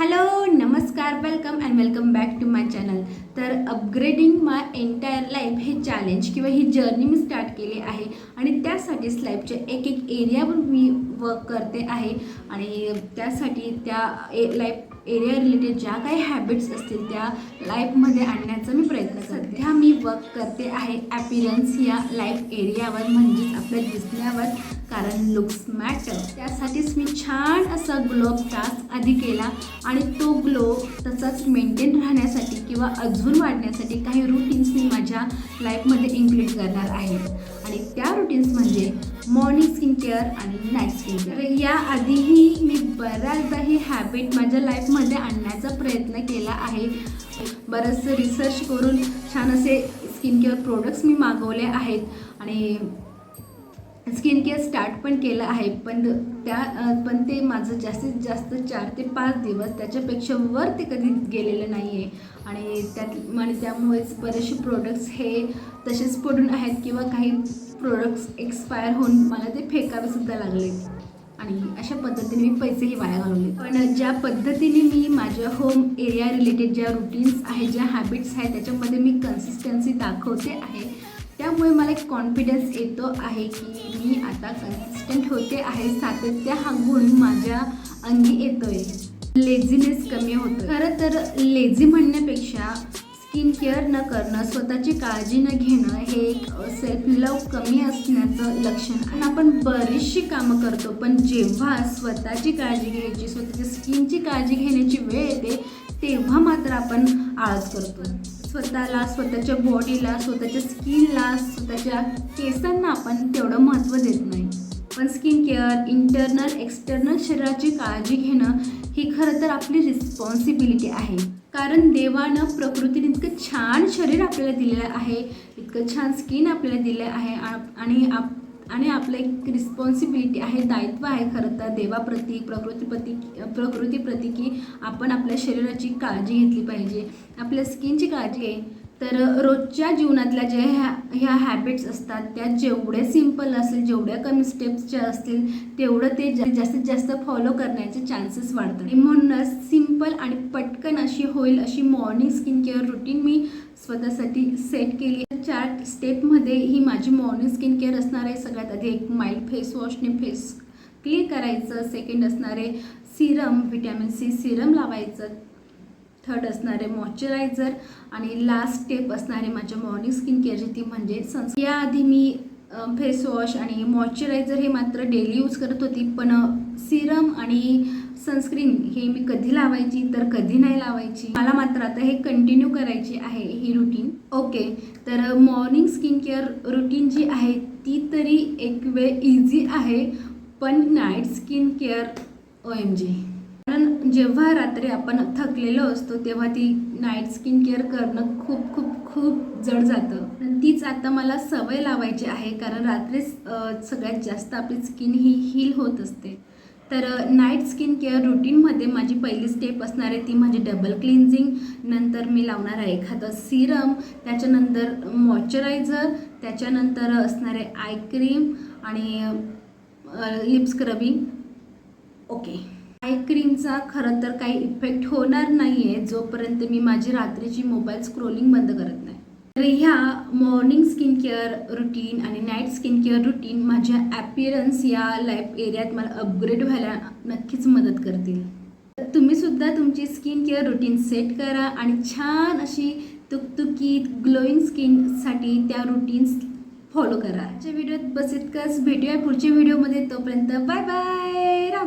Hello नमस्कार welcome and welcome back to my channel. तर upgrading my entire life हे challenge किंवा ही जर्नी मी स्टार्ट केली आहे आणि त्यासाठीच लाईफच्या एक एरियावर मी वर्क करते आहे आणि त्यासाठी त्या लाईफ एरिया रिलेटेड ज्या काही हॅबिट्स असतील त्या लाईफमध्ये आणण्याचा मी प्रयत्न करते। सध्या मी वर्क करते आहे ॲपिरन्स या लाईफ एरियावर, म्हणजेच आपल्या दिसण्यावर, कारण लुक्स मॅटर। त्यासाठीच मी छान असा ग्लो टास्क आधी केला आणि तो ग्लो तसाच मेंटेन राहण्यासाठी किंवा अजून वाढण्यासाठी काही रूटीन्स मी माझ्या लाईफमध्ये इन्क्लूड करणार आहे आणि त्या रूटीन्स म्हणजे मॉर्निंग स्किन केअर आणि नाईट स्किन केअर। याआधीही मी बऱ्याचदा ही हॅबिट माझ्या लाईफमध्ये आणण्याचा प्रयत्न केला आहे। बरंचसं रिसर्च करून छान असे स्किन केअर प्रोडक्ट्स मी मागवले आहेत आणि स्किन केअर स्टार्ट पण केलं आहे, पण ते माझं जास्तीत जास्त 4 ते 5 दिवस, त्याच्यापेक्षा वर ते कधी गेलेलं नाही आहे आणि त्यामुळेच बरेचसे प्रोडक्ट्स हे तसेच पडून आहेत किंवा काही प्रोडक्ट्स एक्सपायर होऊन मला ते फेकावेसुद्धा लागले आणि अशा पद्धतीने मी पैसेही वाया घालवले। पण ज्या पद्धतीने मी माझ्या होम एरिया रिलेटेड ज्या रूटीन्स आहेत, ज्या हॅबिट्स आहेत, त्याच्यामध्ये मी कन्सिस्टन्सी दाखवते आहे, त्यामुळे मला एक कॉन्फिडन्स येतो आहे की मी आता कन्सिस्टंट होते आहे। सातत्य हा गुण माझ्या अंगी येतोय, लेझीनेस कमी होतो। खरं तर लेझी म्हणण्यापेक्षा स्किन केअर न करणं, स्वतःची काळजी न घेणं हे एक सेल्फ लव कमी असण्याचं लक्षण आहे। आपण बरीचशी कामं करतो, पण जेव्हा स्वतःची काळजी घ्यायची, स्वतःच्या स्किनची काळजी घेण्याची वेळ येते तेव्हा मात्र आपण आळस करतो। स्वतःला, स्वतःच्या बॉडीला, स्वतःच्या स्किनला, स्वतःच्या केसांना आपण तेवढं महत्त्व देत नाही। पण स्किन केअर, इंटरनल एक्सटर्नल शरीराची काळजी घेणं ही खरं तर आपली रिस्पॉन्सिबिलिटी आहे, कारण देवानं प्रकृतीने इतकं छान शरीर आपल्याला दिलेलं आहे, इतकं छान स्किन आपल्याला दिलं आहे आणि आपलं एक रिस्पॉन्सिबिलिटी आहे, दायित्व आहे खरं तर देवाप्रती, प्रकृतीप्रती की आपण आपल्या शरीराची काळजी घेतली पाहिजे, आपल्या स्किनची काळजी आहे। तर रोजच्या जीवनातल्या ह्या हॅबिट्स असतात त्या जेवढे सिम्पल असेल, जेवढ्या कमी स्टेप्सच्या असतील, तेवढं ते जास्तीत जास्त फॉलो करण्याचे चान्सेस वाढतात। म्हणूनच सिम्पल आणि पटकन अशी होईल अशी मॉर्निंग स्किन केअर रुटीन मी स्वतःसाठी सेट केली। 4 स्टेपमध्ये ही माझी मॉर्निंग स्किन केअर असणार आहे। सगळ्यात आधी एक माइल्ड फेस वॉशने फेस क्लीन करायचं, सेकंड असणारे सिरम, व्हिटॅमिन सी सिरम लावायचं, थर्ड असणारे मॉइश्चरायझर आणि लास्ट स्टेप असणारे माझ्या मॉर्निंग स्किन केअरची ती म्हणजे सनस्क्रीन। याआधी मी फेस वॉश आणि मॉइश्चरायझर हे मात्र डेली यूज करत होती, पण सिरम आणि सनस्क्रीन हे मी कधी लावायची तर कधी नाही लावायची। मला मात्र आता हे कंटिन्यू करायची आहे ही रुटीन। ओके, तर मॉर्निंग स्किन केअर रुटीन जी आहे ती तरी एक वेळ इझी आहे, पण नाईट स्किन केअर OMG, कारण जेव्हा रात्री आपण थकलेलो असतो तेव्हा ती नाईट स्किन केअर करणं खूप खूप खूप जड जातं। तीच आता मला सवय लावायची आहे, कारण रात्रीच सगळ्यात जास्त आपली स्किन ही हील होत असते। तर नाईट स्किन केअर रुटीनमध्ये माझी पहिली स्टेप असणार आहे ती म्हणजे डबल क्लिन्झिंग, नंतर मी लावणार आहे एखादं सिरम, त्याच्यानंतर मॉइश्चरायझर, त्याच्यानंतर असणारे आय क्रीम आणि लिप स्क्रबिंग। ओके, आय क्रीमचा खरं तर काही इफेक्ट होणार नाही आहे जोपर्यंत मी माझी रात्रीची मोबाईल स्क्रोलिंग बंद करत नाही। तर ह्या मॉर्निंग स्किन केअर रुटीन आणि नाईट स्किन केअर रुटीन माझ्या ॲपिरन्स या लाईफ एरियात मला अपग्रेड व्हायला नक्कीच मदत करतील। तुम्हीसुद्धा तुमची स्किन केअर रुटीन सेट करा आणि छान अशी तुकतुकीत ग्लोईंग स्किनसाठी त्या रुटीन्स फॉलो करा। आजच्या व्हिडिओत बस इतकंच, भेटूया पुढच्या व्हिडिओमध्ये, तोपर्यंत बाय बाय।